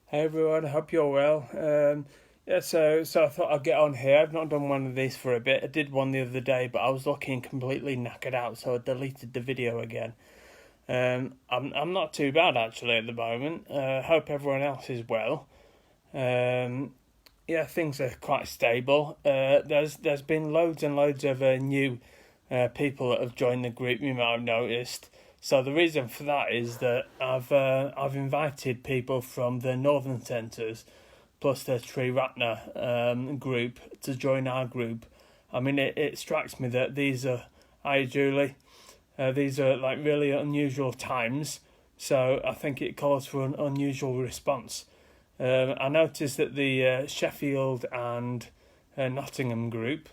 Hey everyone, I hope you're well. So I thought I'd get on here. I've not done one of these for a bit. I did one the other day, but I was looking completely knackered out, so I deleted the video again. I'm not too bad actually at the moment. Hope everyone else is well. Um, yeah, things are quite stable. There's been loads and loads of new people that have joined the group. You might have noticed. So the reason for that is that I've invited people from the Northern Centres plus the Triratna group to join our group. I mean, it strikes me that these are, hi Julie, these are like really unusual times. So I think it calls for an unusual response. I noticed that the Sheffield and Nottingham group,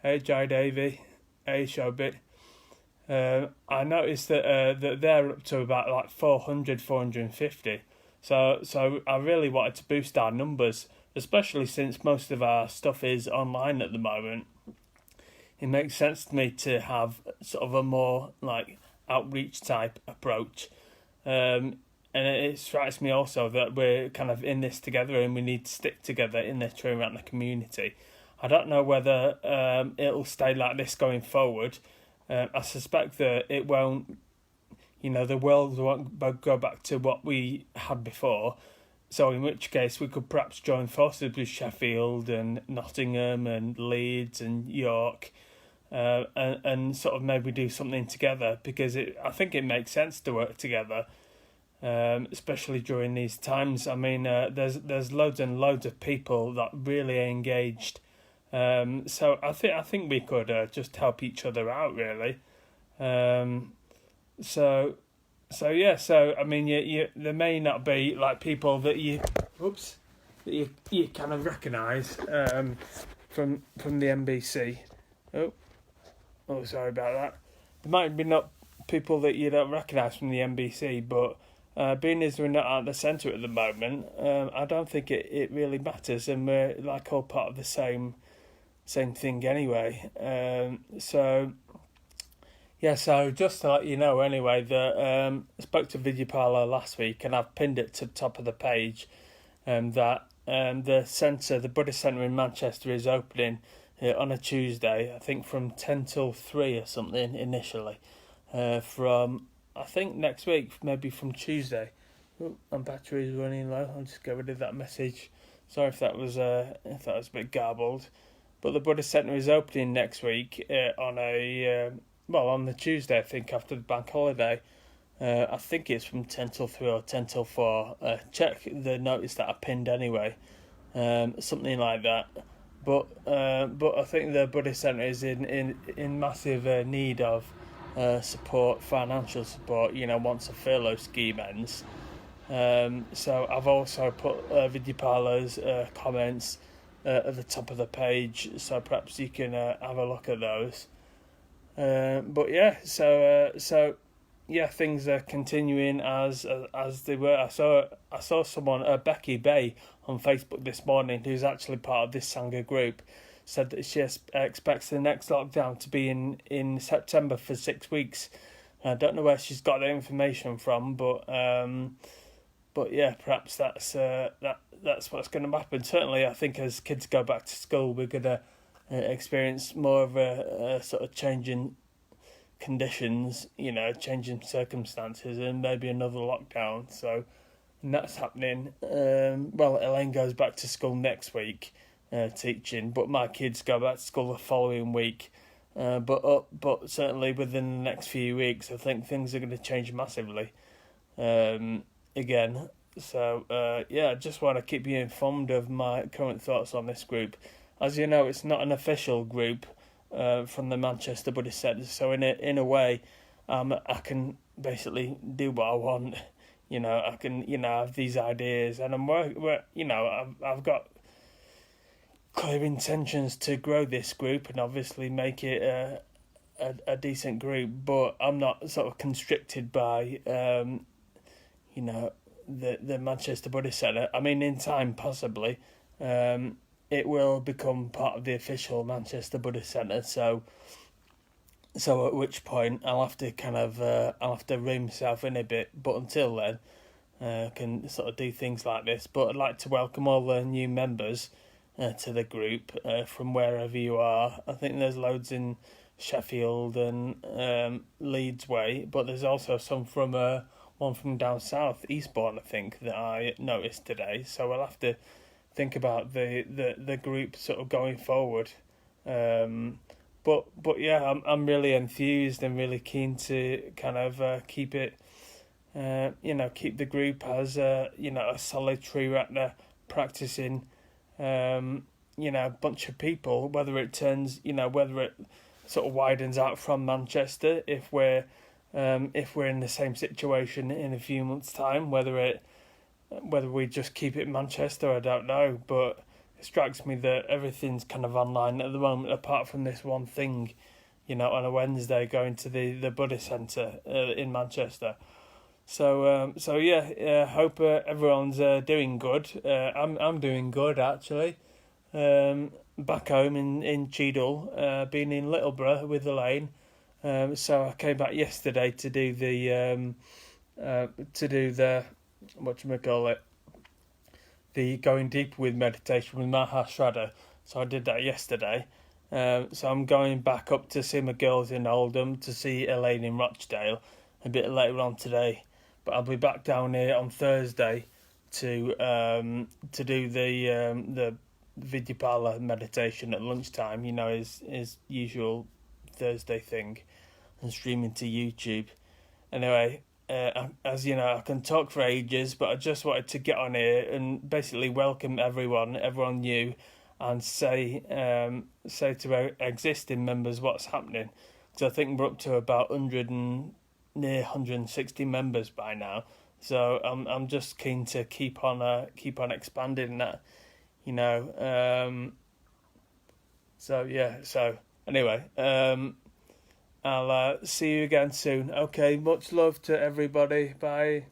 hey Jai Davy, hey Shobit, I noticed that they're up to about like 400, 450. So I really wanted to boost our numbers, especially since most of our stuff is online at the moment. It makes sense to me to have sort of a more like outreach type approach. And it strikes me also that we're kind of in this together and we need to stick together in the Triratna community. I don't know whether it'll stay like this going forward. I suspect that it won't, the world won't go back to what we had before. So in which case we could perhaps join forces with Sheffield and Nottingham and Leeds and York, and sort of maybe do something together because I think it makes sense to work together, especially during these times. I mean, there's loads and loads of people that really are engaged. So I think we could just help each other out really. Um, so so I mean, there may not be like people that oops, that you kind of recognise from the NBC. Oh, sorry about that. There might be not people that you don't recognise from the NBC, but being as we're not at the centre at the moment, I don't think it really matters, and we're like all part of the same thing anyway. So just to let you know anyway that I spoke to Vidyapala last week and I've pinned it to the top of the page, that the Buddhist Centre in Manchester is opening on a Tuesday, I think from 10 till 3 or something initially, from I think next week, maybe from Tuesday. Oh, my battery is running low. I'll just get rid of that message. Sorry if that was a bit garbled. But the Buddhist Centre is opening next week on the Tuesday, I think, after the bank holiday. I think it's from 10 till 3 or 10 till 4. Check the notice that I pinned anyway. Something like that. But I think the Buddhist Centre is in massive need of support, financial support, once the furlough scheme ends. So I've also put Vidyapala's comments at the top of the page, so perhaps you can have a look at those. But yeah, so yeah, things are continuing as they were. I saw someone, Becky Bay, on Facebook this morning, who's actually part of this Sangha group, said that she expects the next lockdown to be in September for 6 weeks. I don't know where she's got the information from, but yeah, perhaps that's what's going to happen. Certainly, I think as kids go back to school, we're going to experience more of a sort of changing conditions, changing circumstances, and maybe another lockdown. So, and that's happening. Elaine goes back to school next week, teaching, but my kids go back to school the following week. But certainly within the next few weeks, I think things are going to change massively. Again. So I just want to keep you informed of my current thoughts on this group. As you know, it's not an official group from the Manchester Buddhist Centre, so in a way, I can basically do what I want. I can have these ideas, and I've got clear intentions to grow this group and obviously make it a decent group, but I'm not sort of constricted by the Manchester Buddhist Centre. I mean, in time, possibly, it will become part of the official Manchester Buddhist Centre. So at which point I'll have to I'll have to rein myself in a bit. But until then, can sort of do things like this. But I'd like to welcome all the new members to the group from wherever you are. I think there's loads in Sheffield and Leeds way, but there's also some from one from down south, Eastbourne, I think, that I noticed today. So we'll have to think about the group sort of going forward. But yeah, I'm really enthused and really keen to kind of keep it, keep the group as a solid tree ratner practicing, bunch of people. Whether it turns, whether it sort of widens out from Manchester, if we're in the same situation in a few months' time, whether we just keep it Manchester, I don't know, but it strikes me that everything's kind of online at the moment, apart from this one thing, on a Wednesday going to the Buddy Centre in Manchester. So yeah, hope everyone's doing good. I'm doing good actually. Back home in Cheadle, been in Littleborough with Elaine. So I came back yesterday to do the whatchamacallit, the going deep with meditation with Mahashraddha. So I did that yesterday. So I'm going back up to see my girls in Oldham, to see Elaine in Rochdale a bit later on today. But I'll be back down here on Thursday to do the Vidyapala meditation at lunchtime. His usual Thursday thing, and streaming to YouTube. Anyway, as you know, I can talk for ages, but I just wanted to get on here and basically welcome everyone new, and say to our existing members what's happening. So I think we're up to about 160 members by now. So I'm just keen to keep on expanding that, So yeah. So anyway, I'll see you again soon. Okay, much love to everybody. Bye.